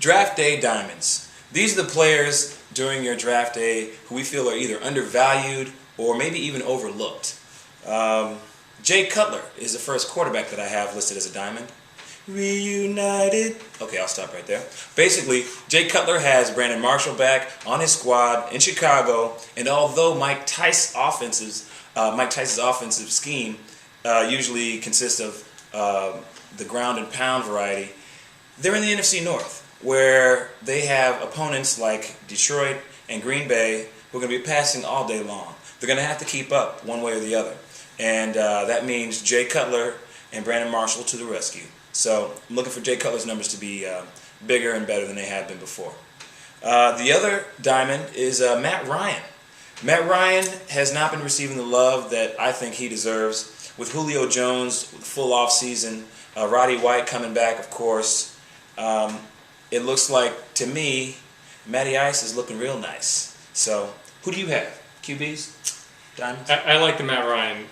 Draft day diamonds. These are the players during your draft day who we feel are either undervalued or maybe even overlooked. Jay Cutler is the first quarterback that I have listed as a diamond. Reunited. Okay, I'll stop right there. Basically, Jay Cutler has Brandon Marshall back on his squad in Chicago, and although Mike Tice's offensive scheme usually consists of the ground and pound variety, they're in the NFC North, where they have opponents like Detroit and Green Bay who are going to be passing all day long. They're going to have to keep up one way or the other. And that means Jay Cutler and Brandon Marshall to the rescue. So I'm looking for Jay Cutler's numbers to be bigger and better than they have been before. The other diamond is Matt Ryan. Matt Ryan has not been receiving the love that I think he deserves. With Julio Jones, full off season, Roddy White coming back, of course. It looks like, to me, Matty Ice is looking real nice. So, who do you have? QBs? Diamonds? I like the Matt Ryan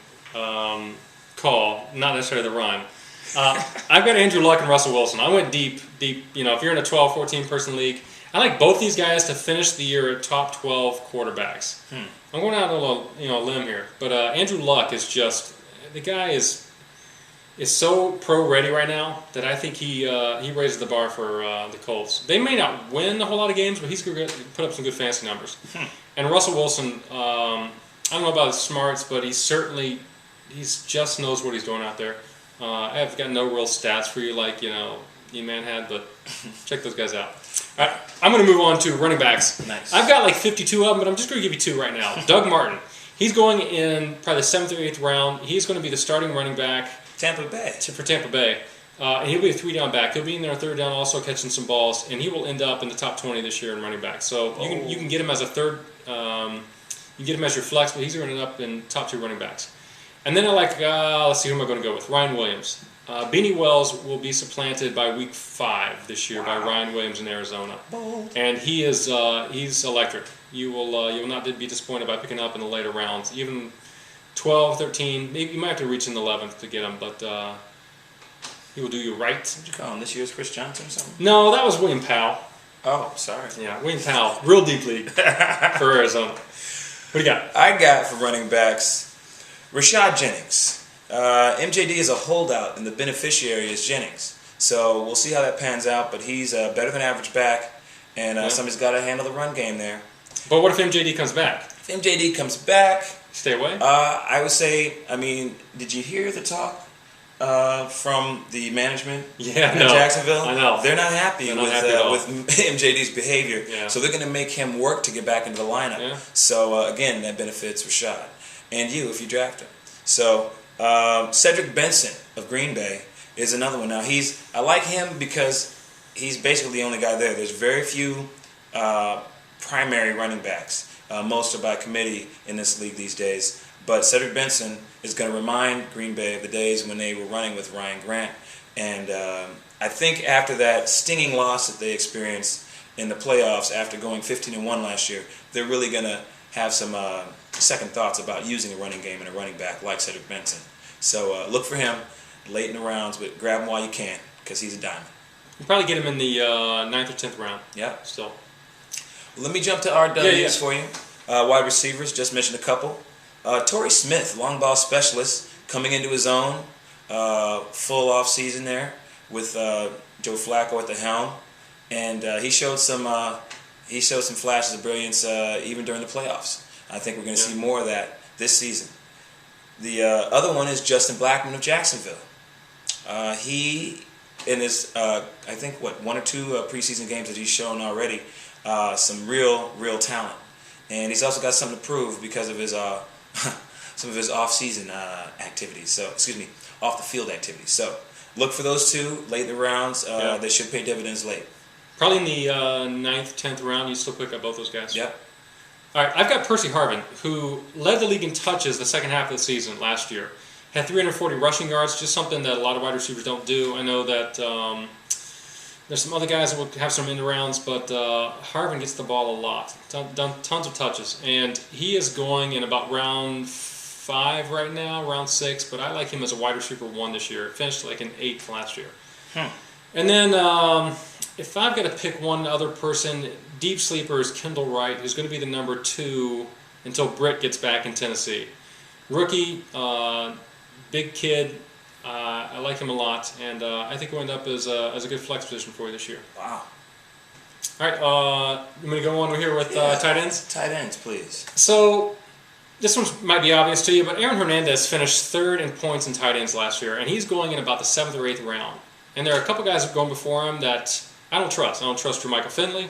call, not necessarily the run. I've got Andrew Luck and Russell Wilson. I went deep. You know, if you're in a 12, 14-person league, I like both these guys to finish the year at top 12 quarterbacks. I'm going out on a limb here, but Andrew Luck is just, the guy is so pro-ready right now that I think he raises the bar for the Colts. They may not win a whole lot of games, but he's going to put up some good fantasy numbers. And Russell Wilson, I don't know about his smarts, but he just knows what he's doing out there. I've got no real stats for you like, E-Man had, but check those guys out. All right, I'm going to move on to running backs. Nice. I've got like 52 of them, but I'm just going to give you two right now. Doug Martin. He's going in probably the 7th or 8th round. He's going to be the starting running back. Tampa Bay. For Tampa Bay. And he'll be a 3-down back. He'll be in there 3rd down also catching some balls, and he will end up in the top 20 this year in running back. So you can get him as a third, you can get him as your flex, but he's going to end up in top 2 running backs. And then I like, let's see, who am I going to go with? Ryan Williams. Beanie Wells will be supplanted by week 5 this year by Ryan Williams in Arizona. Bold. And he's electric. You will not be disappointed by picking up in the later rounds. Even 12, 13, maybe you might have to reach in the 11th to get him, but he will do you right. What'd you call him? This year's Chris Johnson or something? No, that was William Powell. Oh, sorry. Yeah, William Powell. Real deep league for Arizona. What do you got? I got for running backs Rashad Jennings. MJD is a holdout, and the beneficiary is Jennings. So we'll see how that pans out, but he's a better than average back, and somebody's got to handle the run game there. But what if MJD comes back? If MJD comes back, stay away? I would say, did you hear the talk from the management in Jacksonville? I know. They're not happy with MJD's behavior, Yeah. so they're going to make him work to get back into the lineup. Yeah. So, again, that benefits Rashad. And you, if you draft him. So, Cedric Benson of Green Bay is another one. Now, I like him because he's basically the only guy there. There's very few primary running backs. Most are by committee in this league these days. But Cedric Benson is going to remind Green Bay of the days when they were running with Ryan Grant. And I think after that stinging loss that they experienced in the playoffs after going 15-1 last year, they're really going to have some second thoughts about using a running game and a running back like Cedric Benson. So look for him late in the rounds, but grab him while you can because he's a diamond. You probably get him in the 9th or 10th round. Yeah. Still. Let me jump to RWs for you. Wide receivers, just mentioned a couple. Torrey Smith, long ball specialist, coming into his own. Full off season there with Joe Flacco at the helm, and he showed some flashes of brilliance even during the playoffs. I think we're going to see more of that this season. The other one is Justin Blackmon of Jacksonville. He, in his, I think, 1 or 2 preseason games that he's shown already, some real talent. And he's also got something to prove because of his some of his off-season activities. So, off the field activities. So, look for those two late in the rounds. They should pay dividends late. Probably in the 9th, 10th round, you still pick up both those guys. Yep. All right, I've got Percy Harvin, who led the league in touches the second half of the season last year. Had 340 rushing yards, just something that a lot of wide receivers don't do. I know that there's some other guys that will have some end rounds, but Harvin gets the ball a lot. Done tons of touches. And he is going in about round 5 right now, round 6, but I like him as a wide receiver 1 this year. Finished like an 8th last year. And then if I've got to pick one other person, deep sleeper is Kendall Wright, who's going to be the number 2 until Britt gets back in Tennessee. Rookie, big kid. I like him a lot, and I think he'll end up as a good flex position for you this year. Wow. All right, I'm going to go on here with tight ends. Tight ends, please. So this one might be obvious to you, but Aaron Hernandez finished 3rd in points in tight ends last year, and he's going in about the 7th or 8th round. And there are a couple guys going before him that I don't trust. I don't trust Jermichael Finley.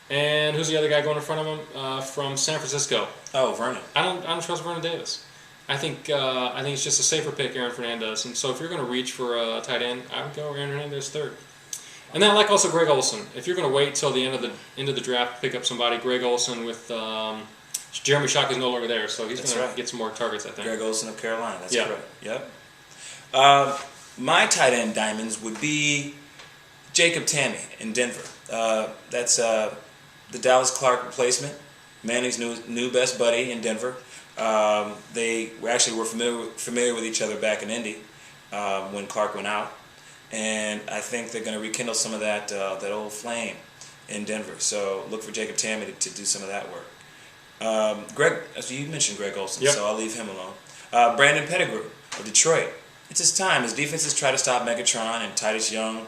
And who's the other guy going in front of him from San Francisco? Oh, Vernon. I don't trust Vernon Davis. I think it's just a safer pick, Aaron Hernandez. And so if you're going to reach for a tight end, I would go Aaron Hernandez 3rd. And then I like also Greg Olsen. If you're going to wait till the end of the draft to pick up somebody, Greg Olsen with Jeremy Shock is no longer there, so he's going to get some more targets, I think. Greg Olsen of Carolina. That's correct. Yep. My tight end diamonds would be Jacob Tamme in Denver. That's the Dallas Clark replacement, Manning's new best buddy in Denver. They were familiar with each other back in Indy when Clark went out, and I think they're going to rekindle some of that old flame in Denver. So look for Jacob Tamme to do some of that work. Greg, as you mentioned Greg Olsen, so I'll leave him alone. Brandon Pettigrew of Detroit. It's his time. His defenses try to stop Megatron and Titus Young.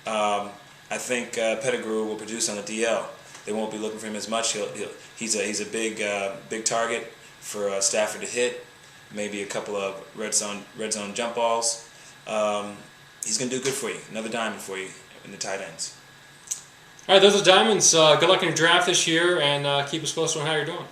I think Pettigrew will produce on the DL. They won't be looking for him as much. He's a big target for Stafford to hit. Maybe a couple of red zone jump balls. He's going to do good for you. Another diamond for you in the tight ends. All right, those are diamonds. Good luck in your draft this year, and keep us posted on how you're doing.